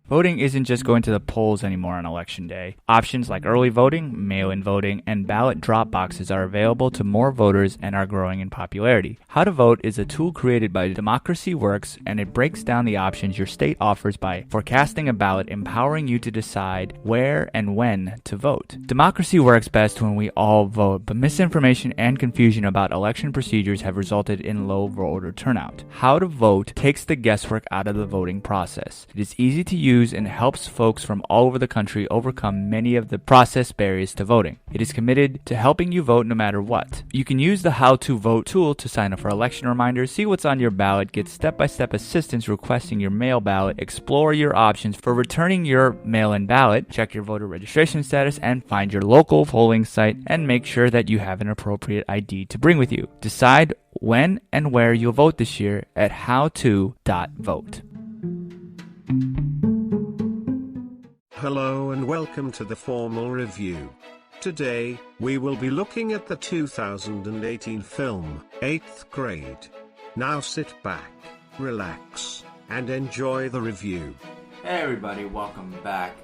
Voting isn't just going to the polls anymore on Election Day. Options like early voting, mail-in voting, and ballot drop boxes are available to more voters and are growing in popularity. How to Vote is a tool created by Democracy Works, and it breaks down the options your state offers by forecasting a ballot, empowering you to decide where and when to vote. Democracy works best when we all vote, but misinformation and confusion about election procedures have resulted in low voter turnout. How to Vote takes the guesswork out of the voting process. It is easy to use and helps folks from all over the country overcome many of the process barriers to voting. It is committed to helping you vote no matter what. You can use the How to Vote tool to sign up for election reminders, see what's on your ballot, get step-by-step assistance requesting your mail ballot, explore your options for returning your mail-in ballot, check your voter registration status, and find your local polling site, and make sure that you have an appropriate ID to bring with you. Decide when and where you'll vote this year at howto.vote. Hello and welcome to the formal review. Today, we will be looking at the 2018 film, 8th Grade. Now sit back, relax, and enjoy the review. Hey everybody, welcome back.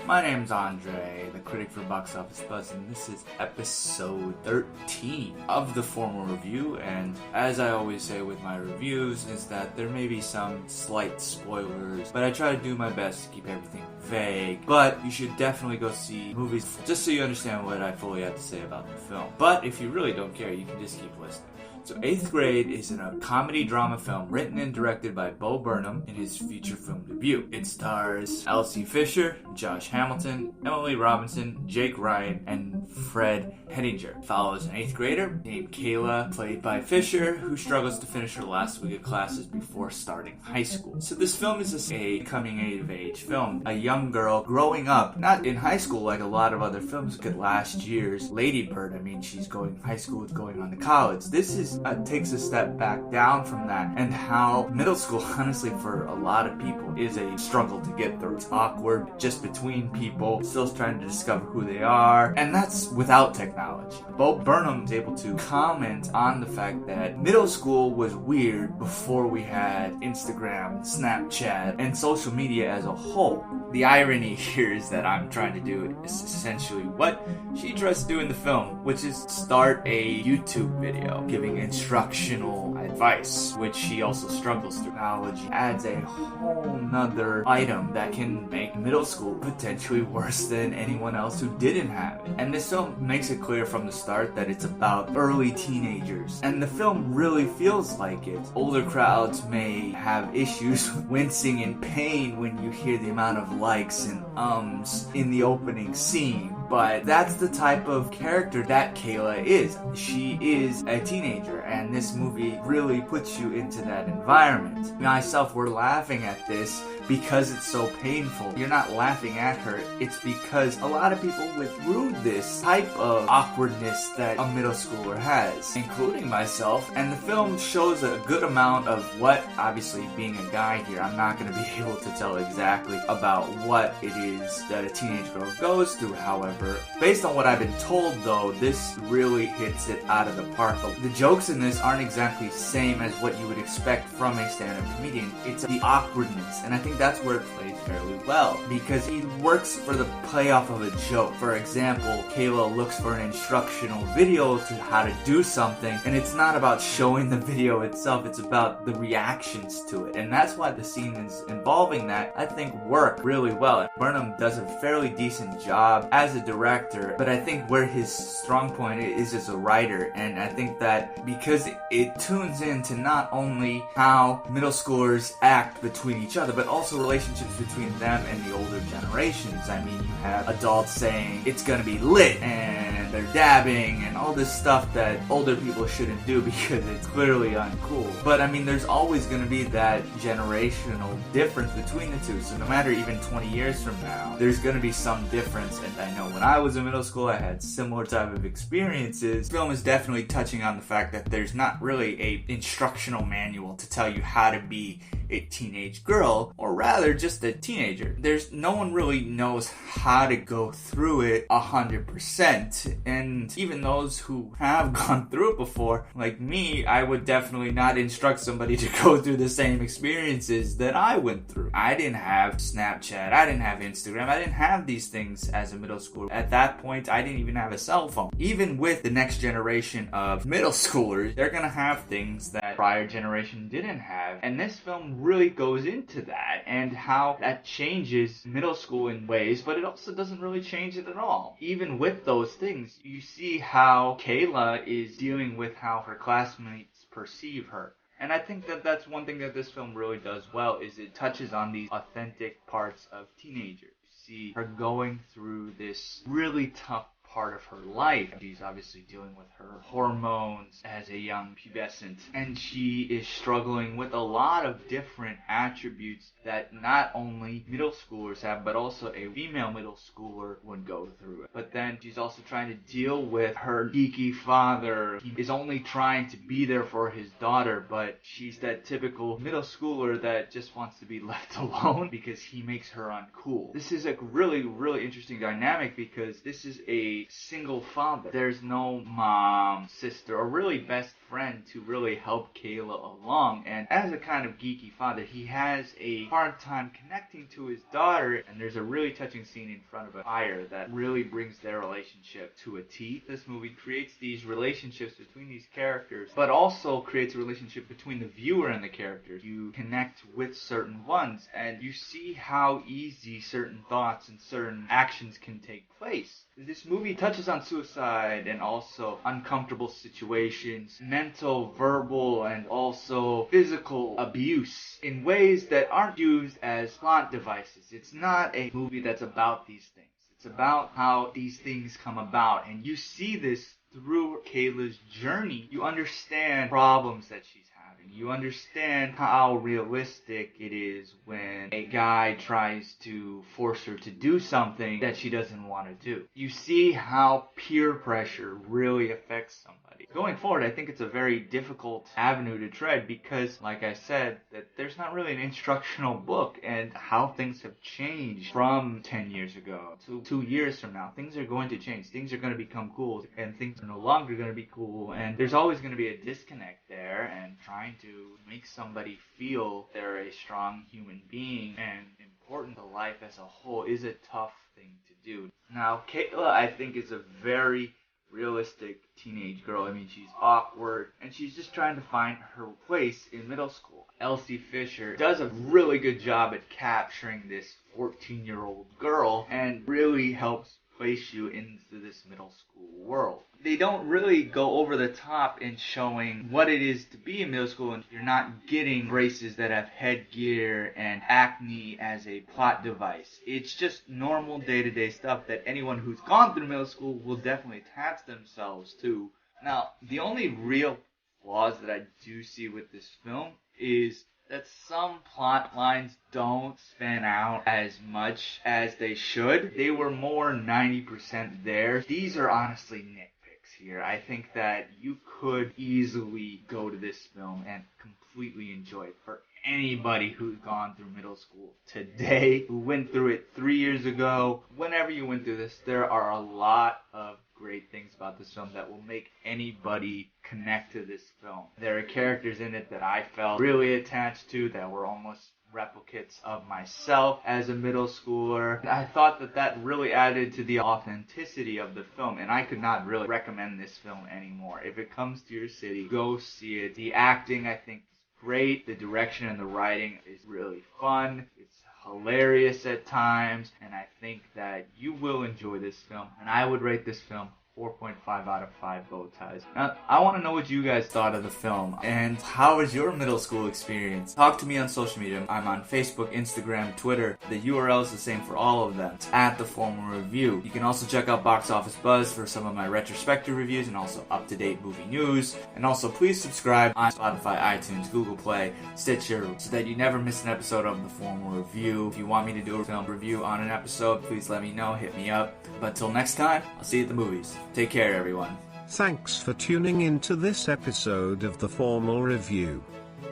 My name's Andre, the critic for Box Office Buzz, and this is episode 13 of the formal review. And as I always say with my reviews, is that there may be some slight spoilers, but I try to do my best to keep everything vague. But you should definitely go see movies just so you understand what I fully have to say about the film. But if you really don't care, you can just keep listening. So 8th Grade is a comedy drama film written and directed by Bo Burnham in his feature film debut. It stars Elsie Fisher, Josh Hamilton, Emily Robinson, Jake Ryan, and Fred Hettinger. It follows an 8th grader named Kayla, played by Fisher, who struggles to finish her last week of classes before starting high school. So this film is a coming-of-age film. A young girl growing up, not in high school like a lot of other films could. Last year's Lady Bird, she's going high school, going on to college. This is takes a step back down from that, and how middle school, honestly, for a lot of people, is a struggle to get through. It's awkward, just between people, still trying to discover who they are, and that's without technology. Bo Burnham is able to comment on the fact that middle school was weird before we had Instagram, Snapchat, and social media as a whole. The irony here is that I'm trying to do is essentially what she tries to do in the film, which is start a YouTube video giving instructional advice, which she also struggles through. Technology adds a whole nother item that can make middle school potentially worse than anyone else who didn't have it. And this film makes it clear from the start that it's about early teenagers, and the film really feels like it. Older crowds may have issues wincing in pain when you hear the amount of likes and ums in the opening scene, but that's the type of character that Kayla is. She is a teenager, and this movie really puts you into that environment. Myself, we're laughing at this because it's so painful. You're not laughing at her, it's because a lot of people went through this type of awkwardness that a middle schooler has, including myself, and the film shows a good amount of what, obviously being a guy here, I'm not going to be able to tell exactly about what it is that a teenage girl goes through. However, based on what I've been told though, this really hits it out of the park. But the jokes in this aren't exactly the same as what you would expect from a stand-up comedian. It's the awkwardness, and I think that's where it plays fairly well, because he works for the payoff of a joke. For example, Kayla looks for an instructional video to how to do something, and it's not about showing the video itself, it's about the reactions to it. And that's why the scenes involving that, I think, work really well. Burnham does a fairly decent job as a director, but I think where his strong point is as a writer, and I think that because it tunes into not only how middle schoolers act between each other, but also relationships between them and the older generations. You have adults saying it's gonna be lit, and they're dabbing, and all this stuff that older people shouldn't do because it's clearly uncool. But there's always gonna be that generational difference between the two. So no matter even 20 years from now, there's gonna be some difference. And I know when I was in middle school, I had similar type of experiences. The film is definitely touching on the fact that there's not really a instructional manual to tell you how to be a teenage girl, or rather just a teenager. No one really knows how to go through it 100%, and even those who have gone through it before, like me, I would definitely not instruct somebody to go through the same experiences that I went through. I didn't have Snapchat, I didn't have Instagram, I didn't have these things as a middle schooler. At that point, I didn't even have a cell phone. Even with the next generation of middle schoolers, they're gonna have things that prior generation didn't have, and this film really goes into that and how that changes middle school in ways, but it also doesn't really change it at all. Even with those things, you see how Kayla is dealing with how her classmates perceive her. And I think that that's one thing that this film really does well, is it touches on these authentic parts of teenagers. You see her going through this really tough part of her life. She's obviously dealing with her hormones as a young pubescent, and she is struggling with a lot of different attributes that not only middle schoolers have, but also a female middle schooler would go through it. But then she's also trying to deal with her geeky father. He is only trying to be there for his daughter, but she's that typical middle schooler that just wants to be left alone because he makes her uncool. This is a really, really interesting dynamic because this is a single father. There's no mom, sister, or really best friend to really help Kayla along. And as a kind of geeky father, he has a hard time connecting to his daughter. And there's a really touching scene in front of a fire that really brings their relationship to a T. This movie creates these relationships between these characters, but also creates a relationship between the viewer and the characters. You connect with certain ones, and you see how easy certain thoughts and certain actions can take place. This movie touches on suicide and also uncomfortable situations, mental, verbal, and also physical abuse in ways that aren't used as plot devices. It's not a movie that's about these things. It's about how these things come about, and you see this through Kayla's journey. You understand problems that she's having. You understand how realistic it is when a guy tries to force her to do something that she doesn't want to do. You see how peer pressure really affects somebody. Going forward, I think it's a very difficult avenue to tread because, like I said, that there's not really an instructional book, and how things have changed from 10 years ago to 2 years from now. Things are going to change. Things are going to become cool, and things are no longer going to be cool, and there's always going to be a disconnect there, and trying to make somebody feel they're a strong human being and important to life as a whole is a tough thing to do. Now, Kayla, I think, is a very realistic teenage girl. I mean, she's awkward, and she's just trying to find her place in middle school. Elsie Fisher does a really good job at capturing this 14-year-old girl and really helps place you into this middle school world. They don't really go over the top in showing what it is to be in middle school, and you're not getting braces that have headgear and acne as a plot device. It's just normal day-to-day stuff that anyone who's gone through middle school will definitely attach themselves to. Now, the only real flaws that I do see with this film is that some plot lines don't span out as much as they should. They were more 90% there. These are honestly nitpicks here. I think that you could easily go to this film and completely enjoy it. For anybody who's gone through middle school today, who went through it 3 years ago, whenever you went through this, there are a lot of great things about this film that will make anybody connect to this film. There are characters in it that I felt really attached to, that were almost replicates of myself as a middle schooler. And I thought that that really added to the authenticity of the film, and I could not really recommend this film anymore. If it comes to your city, go see it. The acting, I think, is great. The direction and the writing is really fun. It's hilarious at times, and I think that you will enjoy this film, and I would rate this film 4.5 out of 5 bow ties. Now, I want to know what you guys thought of the film, and how was your middle school experience? Talk to me on social media. I'm on Facebook, Instagram, Twitter. The URL is the same for all of them. It's at The Formal Review. You can also check out Box Office Buzz for some of my retrospective reviews and also up-to-date movie news. And also, please subscribe on Spotify, iTunes, Google Play, Stitcher, so that you never miss an episode of The Formal Review. If you want me to do a film review on an episode, please let me know. Hit me up. But until next time, I'll see you at the movies. Take care, everyone. Thanks for tuning in to this episode of The Formal Review.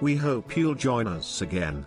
We hope you'll join us again.